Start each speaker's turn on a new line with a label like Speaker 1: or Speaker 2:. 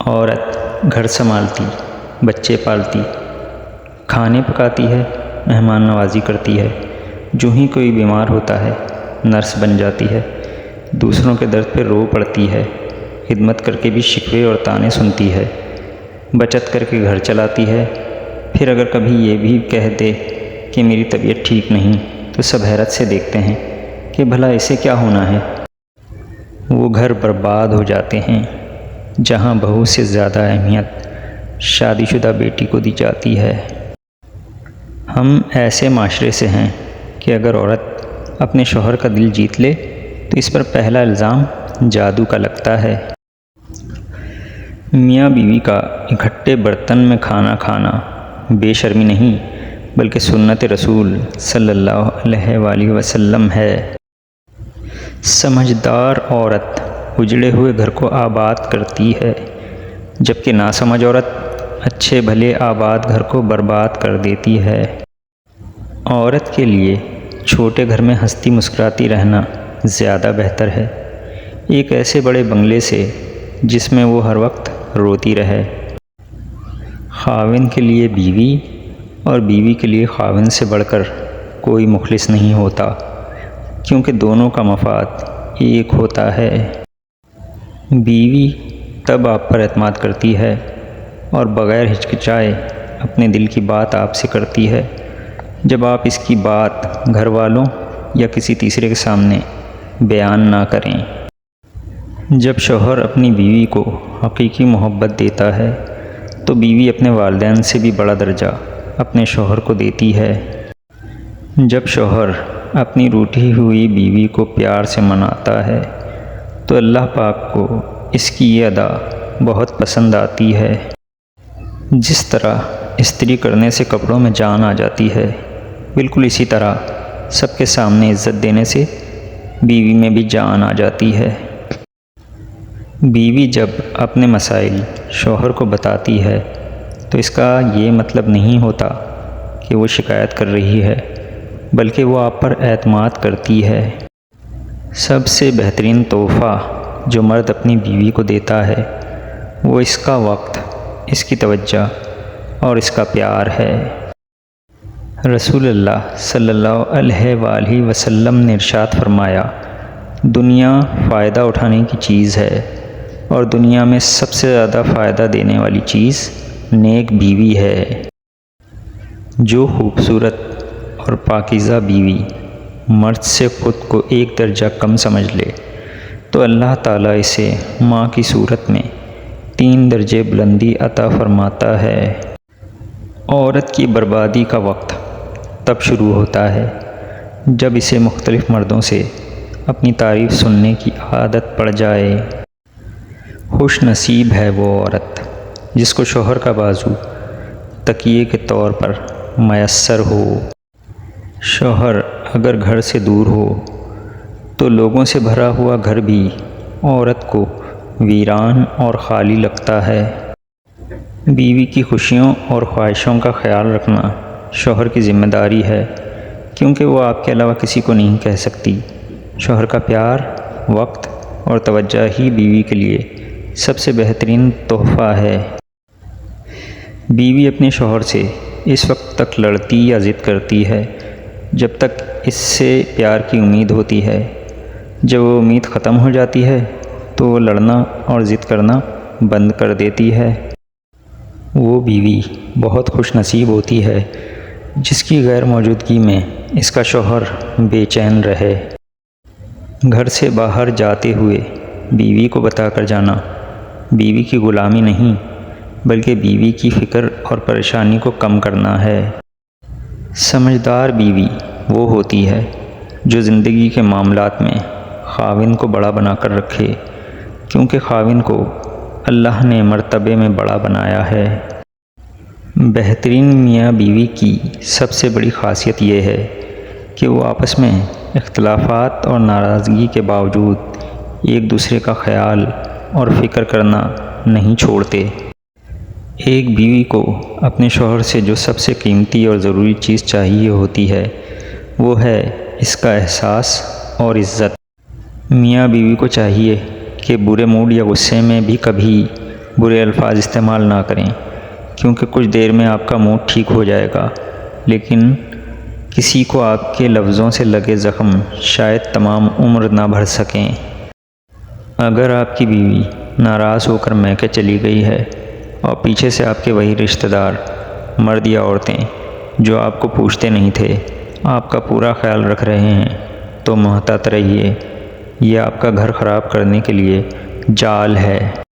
Speaker 1: عورت گھر سنبھالتی، بچے پالتی، کھانے پکاتی ہے، مہمان نوازی کرتی ہے، جو ہی کوئی بیمار ہوتا ہے نرس بن جاتی ہے، دوسروں کے درد پہ رو پڑتی ہے، خدمت کر کے بھی شکوے اور طعنے سنتی ہے، بچت کر کے گھر چلاتی ہے۔ پھر اگر کبھی یہ بھی کہہ دے کہ میری طبیعت ٹھیک نہیں تو سب حیرت سے دیکھتے ہیں کہ بھلا اسے کیا ہونا ہے۔ وہ گھر برباد ہو جاتے ہیں جہاں بہو سے زیادہ اہمیت شادی شدہ بیٹی کو دی جاتی ہے۔ ہم ایسے معاشرے سے ہیں کہ اگر عورت اپنے شوہر کا دل جیت لے تو اس پر پہلا الزام جادو کا لگتا ہے۔ میاں بیوی کا اکٹھے برتن میں کھانا کھانا بے شرمی نہیں بلکہ سنت رسول صلی اللہ علیہ وآلہ وسلم ہے۔ سمجھدار عورت اجڑے ہوئے گھر کو آباد کرتی ہے، جبکہ ناسمجھ عورت اچھے بھلے آباد گھر کو برباد کر دیتی ہے۔ عورت کے لیے چھوٹے گھر میں ہنستی مسکراتی رہنا زیادہ بہتر ہے، ایک ایسے بڑے بنگلے سے جس میں وہ ہر وقت روتی رہے۔ خاوند کے لیے بیوی اور بیوی کے لیے خاوند سے بڑھ کر کوئی مخلص نہیں ہوتا، کیونکہ دونوں کا مفاد ایک ہوتا ہے۔ بیوی تب آپ پر اعتماد کرتی ہے اور بغیر ہچکچائے اپنے دل کی بات آپ سے کرتی ہے، جب آپ اس کی بات گھر والوں یا کسی تیسرے کے سامنے بیان نہ کریں۔ جب شوہر اپنی بیوی کو حقیقی محبت دیتا ہے تو بیوی اپنے والدین سے بھی بڑا درجہ اپنے شوہر کو دیتی ہے۔ جب شوہر اپنی روٹھی ہوئی بیوی کو پیار سے مناتا ہے تو اللہ پاک کو اس کی یہ ادا بہت پسند آتی ہے۔ جس طرح استری کرنے سے کپڑوں میں جان آ جاتی ہے، بالکل اسی طرح سب کے سامنے عزت دینے سے بیوی میں بھی جان آ جاتی ہے۔ بیوی جب اپنے مسائل شوہر کو بتاتی ہے تو اس کا یہ مطلب نہیں ہوتا کہ وہ شکایت کر رہی ہے، بلکہ وہ آپ پر اعتماد کرتی ہے۔ سب سے بہترین تحفہ جو مرد اپنی بیوی کو دیتا ہے وہ اس کا وقت، اس کی توجہ اور اس کا پیار ہے۔ رسول اللہ صلی اللہ علیہ وآلہ وسلم نے ارشاد فرمایا، دنیا فائدہ اٹھانے کی چیز ہے اور دنیا میں سب سے زیادہ فائدہ دینے والی چیز نیک بیوی ہے۔ جو خوبصورت اور پاکیزہ بیوی مرد سے خود کو ایک درجہ کم سمجھ لے تو اللہ تعالیٰ اسے ماں کی صورت میں 3 درجے بلندی عطا فرماتا ہے۔ عورت کی بربادی کا وقت تب شروع ہوتا ہے جب اسے مختلف مردوں سے اپنی تعریف سننے کی عادت پڑ جائے۔ خوش نصیب ہے وہ عورت جس کو شوہر کا بازو تکیے کے طور پر میسر ہو۔ شوہر اگر گھر سے دور ہو تو لوگوں سے بھرا ہوا گھر بھی عورت کو ویران اور خالی لگتا ہے۔ بیوی کی خوشیوں اور خواہشوں کا خیال رکھنا شوہر کی ذمہ داری ہے، کیونکہ وہ آپ کے علاوہ کسی کو نہیں کہہ سکتی۔ شوہر کا پیار، وقت اور توجہ ہی بیوی کے لیے سب سے بہترین تحفہ ہے۔ بیوی اپنے شوہر سے اس وقت تک لڑتی یا ضد کرتی ہے جب تک اس سے پیار کی امید ہوتی ہے۔ جب وہ امید ختم ہو جاتی ہے تو وہ لڑنا اور ضد کرنا بند کر دیتی ہے۔ وہ بیوی بہت خوش نصیب ہوتی ہے جس کی غیر موجودگی میں اس کا شوہر بے چین رہے۔ گھر سے باہر جاتے ہوئے بیوی کو بتا کر جانا بیوی کی غلامی نہیں بلکہ بیوی کی فکر اور پریشانی کو کم کرنا ہے۔ سمجھدار بیوی وہ ہوتی ہے جو زندگی کے معاملات میں خاوند کو بڑا بنا کر رکھے، کیونکہ خاوند کو اللہ نے مرتبے میں بڑا بنایا ہے۔ بہترین میاں بیوی کی سب سے بڑی خاصیت یہ ہے کہ وہ آپس میں اختلافات اور ناراضگی کے باوجود ایک دوسرے کا خیال اور فکر کرنا نہیں چھوڑتے۔ ایک بیوی کو اپنے شوہر سے جو سب سے قیمتی اور ضروری چیز چاہیے ہوتی ہے وہ ہے اس کا احساس اور عزت۔ میاں بیوی کو چاہیے کہ برے موڈ یا غصے میں بھی کبھی برے الفاظ استعمال نہ کریں، کیونکہ کچھ دیر میں آپ کا موڈ ٹھیک ہو جائے گا، لیکن کسی کو آپ کے لفظوں سے لگے زخم شاید تمام عمر نہ بھر سکیں۔ اگر آپ کی بیوی ناراض ہو کر میکے چلی گئی ہے اور پیچھے سے آپ کے وہی رشتہ دار، مرد یا عورتیں جو آپ کو پوچھتے نہیں تھے، آپ کا پورا خیال رکھ رہے ہیں، تو محتاط رہیے، یہ آپ کا گھر خراب کرنے کے لیے جال ہے۔